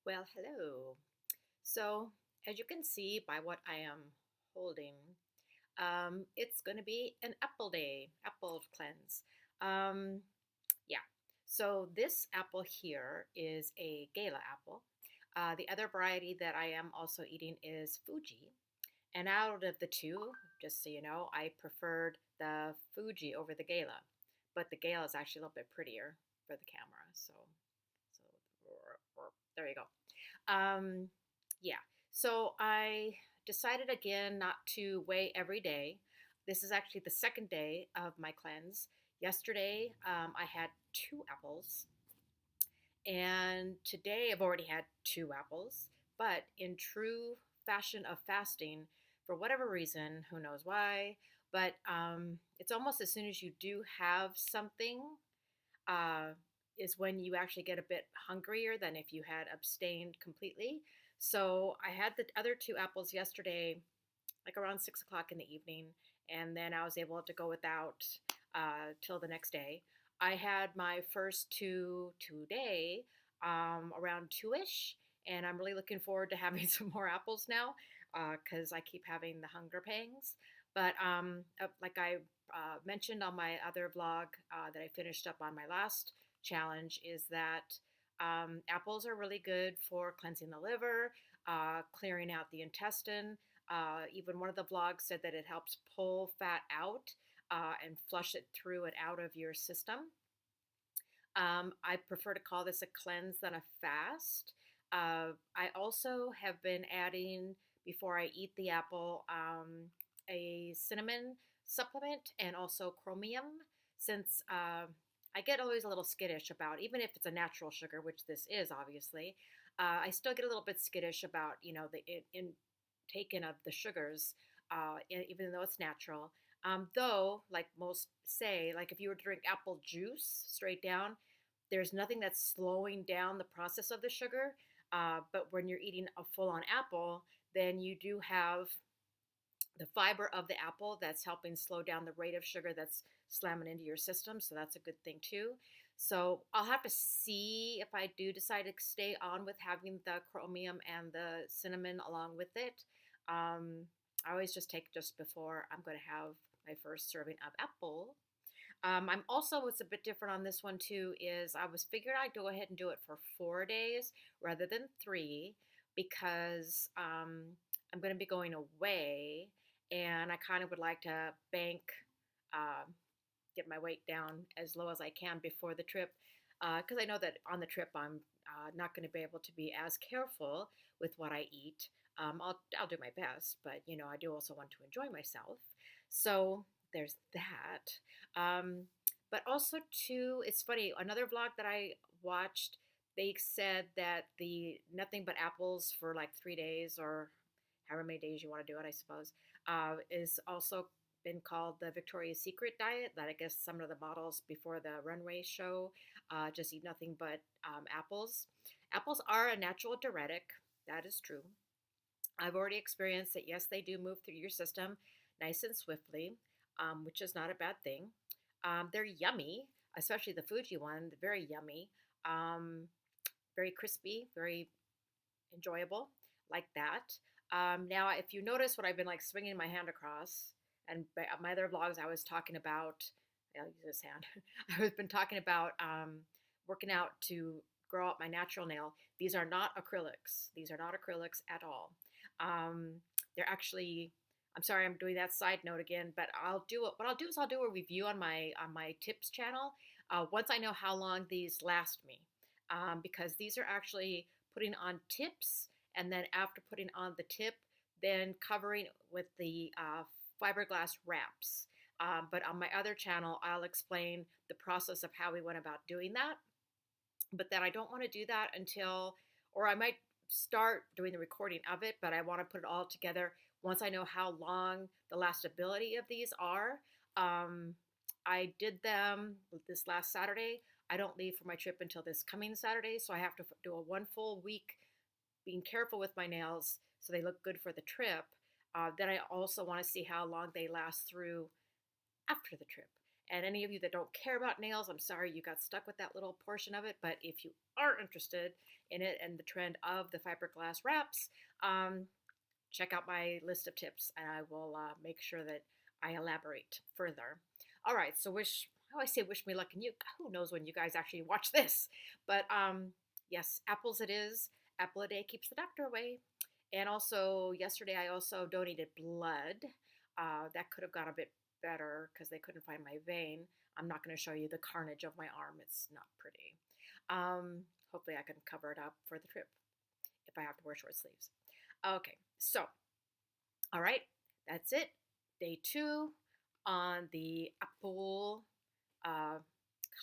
Well, hello. So, as you can see by what I am holding, it's going to be an apple day, apple cleanse. Um, yeah. So, this apple here is a Gala apple. The other variety that I am also eating is Fuji. And out of the two, just so you know, I preferred the Fuji over the Gala. But the Gala is actually a little bit prettier for the camera. So there you go. Yeah. So I decided again not to weigh every day. This is actually the second day of my cleanse. Yesterday, I had two apples, and today I've already had two apples. But in true fashion of fasting, for whatever reason, who knows why, but it's almost as soon as you do have something, uh, is when you actually get a bit hungrier than if you had abstained completely. So I had the other two apples yesterday, like around 6 o'clock in the evening, and then I was able to go without till the next day. I had my first two today around 2ish, and I'm really looking forward to having some more apples now because I keep having the hunger pangs. But like I mentioned on my other vlog that I finished up on my last challenge, is that apples are really good for cleansing the liver, clearing out the intestine. Even one of the vlogs said that it helps pull fat out and flush it through and out of your system. I prefer to call this a cleanse than a fast. I also have been adding, before I eat the apple, a cinnamon supplement and also chromium, since I get always a little skittish about, even if it's a natural sugar, which this is obviously, I still get a little bit skittish about, the taken of the sugars, even though it's natural. Though, like most say, like if you were to drink apple juice straight down, there's nothing that's slowing down the process of the sugar. But when you're eating a full on apple, then you do have the fiber of the apple that's helping slow down the rate of sugar that's slamming into your system. So that's a good thing too. So I'll have to see if I do decide to stay on with having the chromium and the cinnamon along with it. I always just take just before I'm going to have my first serving of apple. I'm also, what's a bit different on this one too is I was figured I'd go ahead and do it for 4 days rather than 3 because I'm going to be going away, and I kind of would like to bank, uh, get my weight down as low as I can before the trip, because I know that on the trip I'm not going to be able to be as careful with what I eat. I'll do my best, but I do also want to enjoy myself. So there's that. But also too, it's funny. Another vlog that I watched, they said that the nothing but apples for like 3 days or however many days you want to do it, I suppose, is also been called the Victoria's Secret diet. That I guess some of the models before the runway show just eat nothing but apples. Apples are a natural diuretic. That is true. I've already experienced that, yes, they do move through your system nice and swiftly, which is not a bad thing. They're yummy, especially the Fuji one, very yummy, um, very crispy, very enjoyable, like that. Now, if you notice what I've been like swinging my hand across, and by my other vlogs, I was talking about, I'll use this hand, I've been talking about working out to grow out my natural nail. These are not acrylics. These are not acrylics at all. Um, they're actually, I'm sorry, I'm doing that side note again, but what I'll do is I'll do a review on my tips channel once I know how long these last me, because these are actually putting on tips, and then after putting on the tip, then covering with the fiberglass wraps. But on my other channel, I'll explain the process of how we went about doing that. But then I don't want to do that until, or I might start doing the recording of it, but I want to put it all together once I know how long the lastability of these are. I did them this last Saturday. I don't leave for my trip until this coming Saturday, so I have to do a 1 full week being careful with my nails so they look good for the trip. Then I also want to see how long they last through after the trip. And any of you that don't care about nails, I'm sorry you got stuck with that little portion of it. But if you are interested in it and the trend of the fiberglass wraps, check out my list of tips and I will make sure that I elaborate further. All right, so I always say wish me luck, and you, who knows when you guys actually watch this. But yes, apples it is. Apple a day keeps the doctor away. And also, yesterday I also donated blood. That could have gone a bit better because they couldn't find my vein. I'm not going to show you the carnage of my arm. It's not pretty. Hopefully I can cover it up for the trip if I have to wear short sleeves. Okay, so, all right, that's it. Day 2 on the apple uh,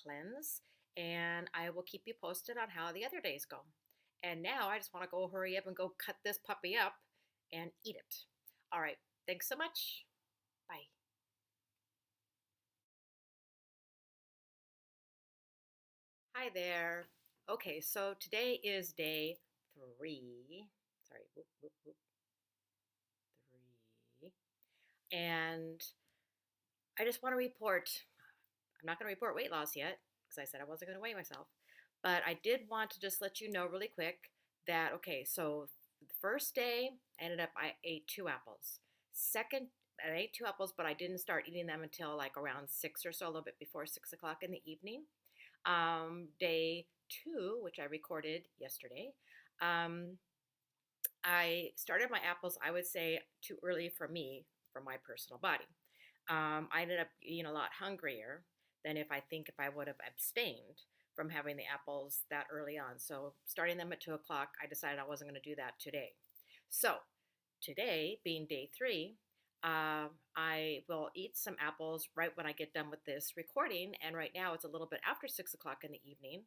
cleanse, and I will keep you posted on how the other days go. And now I just want to go hurry up and go cut this puppy up and eat it. All right, thanks so much. Bye. Hi there. Okay, so today is day 3. Sorry, whoop, whoop, whoop, 3. And I just want to report, I'm not going to report weight loss yet because I said I wasn't going to weigh myself. But I did want to just let you know really quick that, okay, so the first day I ate 2 apples. Second, I ate 2 apples, but I didn't start eating them until like around 6 or so, a little bit before 6 o'clock in the evening. Day 2, which I recorded yesterday, I started my apples, I would say, too early for me, for my personal body. I ended up eating a lot hungrier than if I would have abstained from having the apples that early on. So starting them at 2 o'clock, I decided I wasn't going to do that today. So today, being day 3, I will eat some apples right when I get done with this recording. And right now it's a little bit after 6 o'clock in the evening.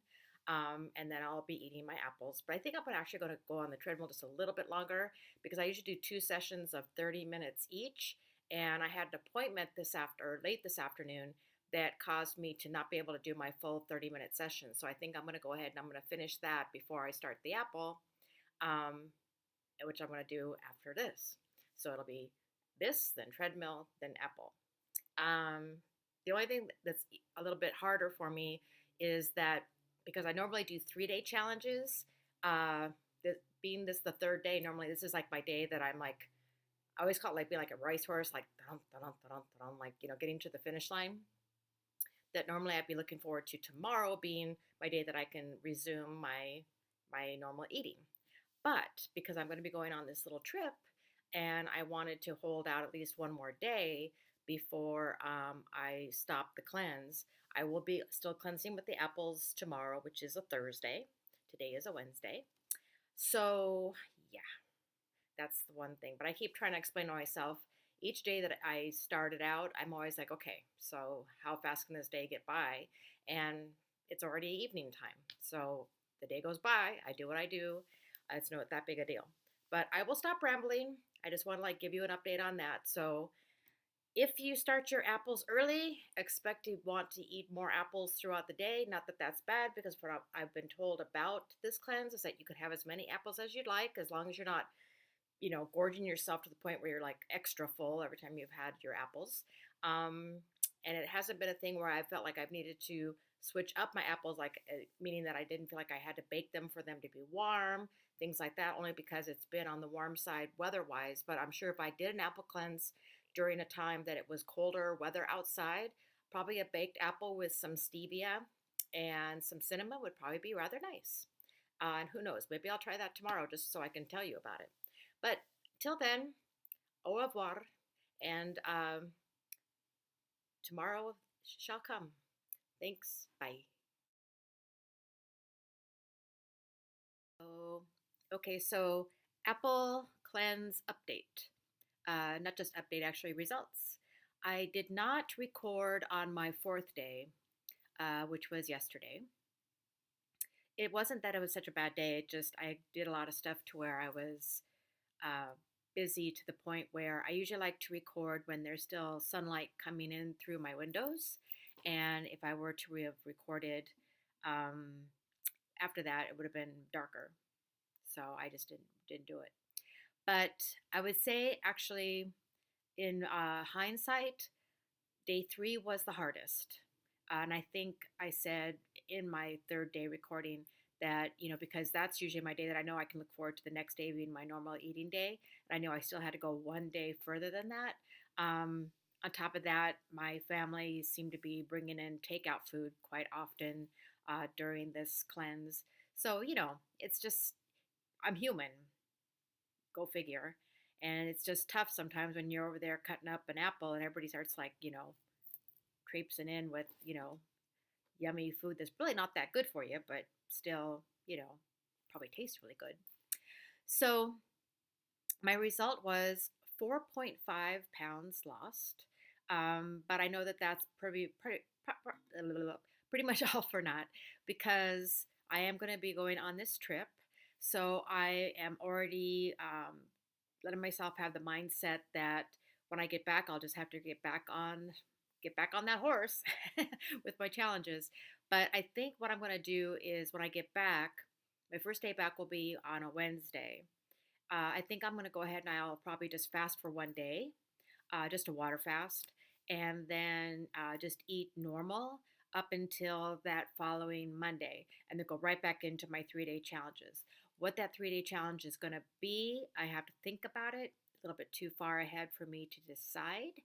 And then I'll be eating my apples. But I think I'm actually going to go on the treadmill just a little bit longer because I usually do 2 sessions of 30 minutes each. And I had an appointment late this afternoon that caused me to not be able to do my full 30-minute session. So I think I'm going to go ahead and I'm going to finish that before I start the apple, which I'm going to do after this. So it'll be this, then treadmill, then apple. The only thing that's a little bit harder for me is that because I normally do 3-day challenges, being this the 3rd day, normally this is like my day that I'm like, I always call it like being like a racehorse, like like, getting to the finish line. That normally I'd be looking forward to tomorrow being my day that I can resume my normal eating. But because I'm going to be going on this little trip and I wanted to hold out at least one more day before I stop the cleanse, I will be still cleansing with the apples tomorrow, which is a Thursday. Today is a Wednesday. So, yeah, that's the one thing. But I keep trying to explain to myself each day that I started out, I'm always like, okay, so how fast can this day get by? And it's already evening time. So the day goes by, I do what I do. It's not that big a deal. But I will stop rambling. I just want to give you an update on that. So if you start your apples early, expect to want to eat more apples throughout the day. Not that that's bad, because what I've been told about this cleanse is that you could have as many apples as you'd like, as long as you're not gorging yourself to the point where you're like extra full every time you've had your apples. And it hasn't been a thing where I felt like I've needed to switch up my apples, meaning that I didn't feel like I had to bake them for them to be warm, things like that, only because it's been on the warm side weather-wise. But I'm sure if I did an apple cleanse during a time that it was colder weather outside, probably a baked apple with some stevia and some cinnamon would probably be rather nice. And who knows, maybe I'll try that tomorrow just so I can tell you about it. But till then, au revoir, and tomorrow shall come. Thanks. Bye. Okay, so Apple Cleanse update. Not just update, actually results. I did not record on my 4th day, which was yesterday. It wasn't that it was such a bad day. I did a lot of stuff to where I was busy to the point where I usually like to record when there's still sunlight coming in through my windows. And if I were to have recorded after that, it would have been darker. So I just didn't do it. But I would say, actually, in hindsight, Day 3 was the hardest. And I think I said in my third day recording that, because that's usually my day that I know I can look forward to the next day being my normal eating day. And I know I still had to go one day further than that. Um, on top of that, my family seemed to be bringing in takeout food quite often during this cleanse. So, it's just, I'm human, go figure. And it's just tough sometimes when you're over there cutting up an apple and everybody starts like, traipsing in with, yummy food that's really not that good for you, but still, probably tastes really good. So my result was 4.5 pounds lost. But I know that that's pretty much all for naught because I am going to be going on this trip. So I am already letting myself have the mindset that when I get back, I'll just have to get back on that horse with my challenges. But I think what I'm going to do is when I get back, my first day back will be on a Wednesday. I think I'm going to go ahead and I'll probably just fast for one day, just a water fast, and then just eat normal up until that following Monday, and then go right back into my 3 day challenges. What that 3 day challenge is going to be, I have to think about it. A little bit too far ahead for me to decide.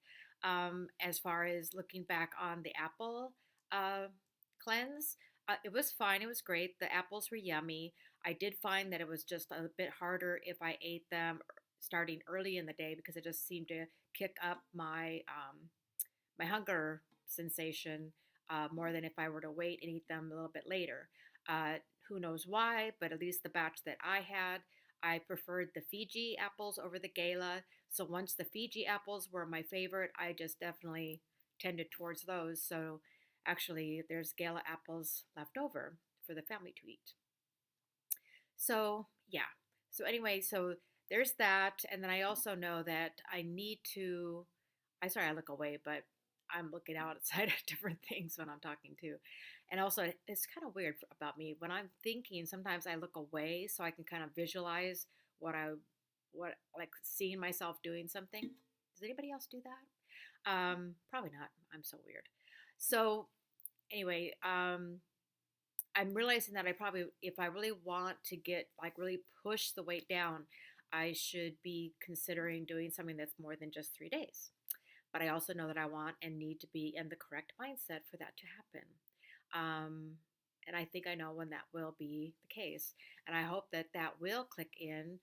As far as looking back on the apple uh, cleanse, it was fine. It was great. The apples were yummy. I did find that it was just a bit harder if I ate them starting early in the day because it just seemed to kick up my hunger sensation more than if I were to wait and eat them a little bit later. Who knows why, but at least the batch that I had, I preferred the Fiji apples over the Gala. So once the Fiji apples were my favorite, I just definitely tended towards those. So actually, there's Gala apples left over for the family to eat. So, yeah. So, anyway, so there's that. And then I also know that I need to. I sorry, I look away, but I'm looking outside at different things when I'm talking too. And also, it's kind of weird about me. When I'm thinking, sometimes I look away so I can kind of visualize what, like seeing myself doing something. Does anybody else do that? Probably not. I'm so weird. So, anyway, I'm realizing that I probably, if I really want to get like really push the weight down, I should be considering doing something that's more than just 3 days. But I also know that I want and need to be in the correct mindset for that to happen. Um, and I think I know when that will be the case. And I hope that that will click in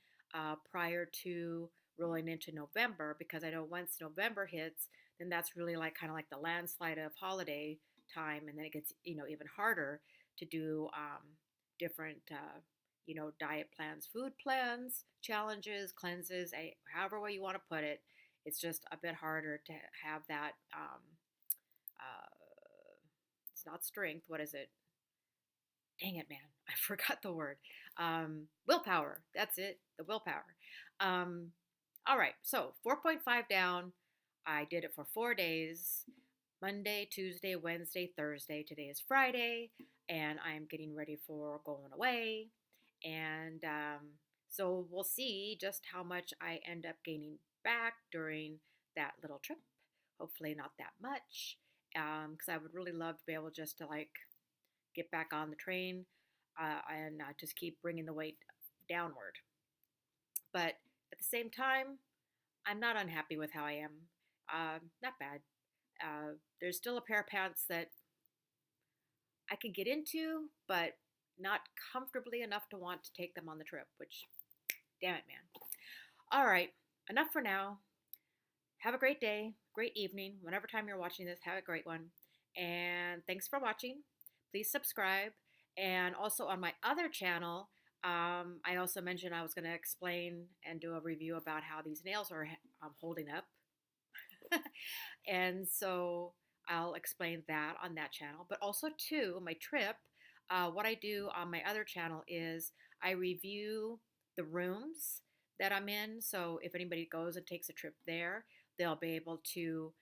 prior to rolling into November because I know once November hits, then that's really like kind of like the landslide of holiday time. And then it gets, even harder to do different, diet plans, food plans, challenges, cleanses, however way you want to put it. It's just a bit harder to have that. It's not strength. What is it? Dang it, man. I forgot the word. Willpower. That's it. The willpower. Um, all right. So 4.5 down. I did it for 4 days. Monday, Tuesday, Wednesday, Thursday. Today is Friday, and I am getting ready for going away. And so we'll see just how much I end up gaining back during that little trip. Hopefully, not that much, because I would really love to be able just to like get back on the train and just keep bringing the weight downward. But at the same time, I'm not unhappy with how I am. Not bad. There's still a pair of pants that I can get into, but not comfortably enough to want to take them on the trip, which, damn it, man. All right, enough for now. Have a great day, great evening. Whenever time you're watching this, have a great one. And thanks for watching. Please subscribe. And also on my other channel, I also mentioned I was going to explain and do a review about how these nails are holding up. And so I'll explain that on that channel. But also, too, my trip, what I do on my other channel is I review the rooms that I'm in. So if anybody goes and takes a trip there, they'll be able to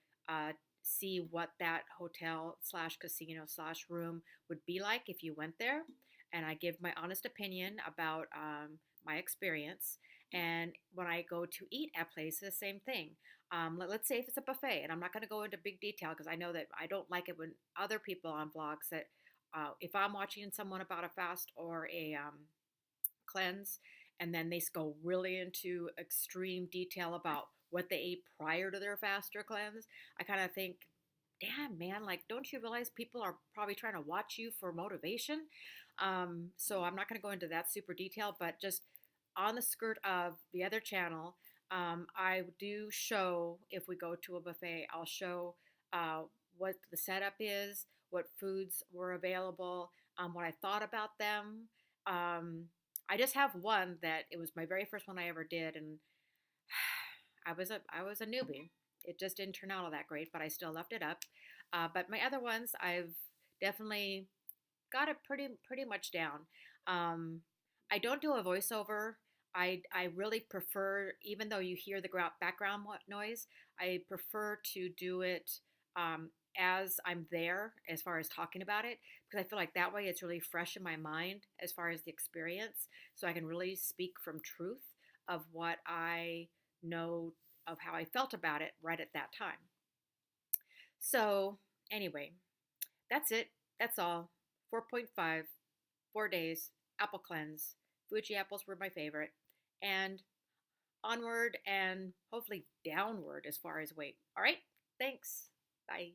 see what that hotel slash casino slash room would be like if you went there. And I give my honest opinion about my experience. And when I go to eat at places, same thing. Let's say if it's a buffet, and I'm not going to go into big detail because I know that I don't like it when other people on vlogs that if I'm watching someone about a fast or a cleanse, and then they go really into extreme detail about what they ate prior to their fast or cleanse, I kind of think, damn, man, like, don't you realize people are probably trying to watch you for motivation? So I'm not going to go into that super detail, but just on the skirt of the other channel, I do show, if we go to a buffet, I'll show uh, what the setup is, what foods were available, what I thought about them. Um, I just have one that it was my very first one I ever did, and I was a newbie. It just didn't turn out all that great, but I still left it up. But my other ones, I've definitely got it pretty much down. Um, I don't do a voiceover. I really prefer, even though you hear the background noise, I prefer to do it as I'm there, as far as talking about it, because I feel like that way it's really fresh in my mind as far as the experience, so I can really speak from truth of what I know of how I felt about it right at that time. So anyway, that's it. That's all. 4.5, 4 days, apple cleanse. Fuji apples were my favorite. And onward and hopefully downward as far as weight. All right. Thanks. Bye.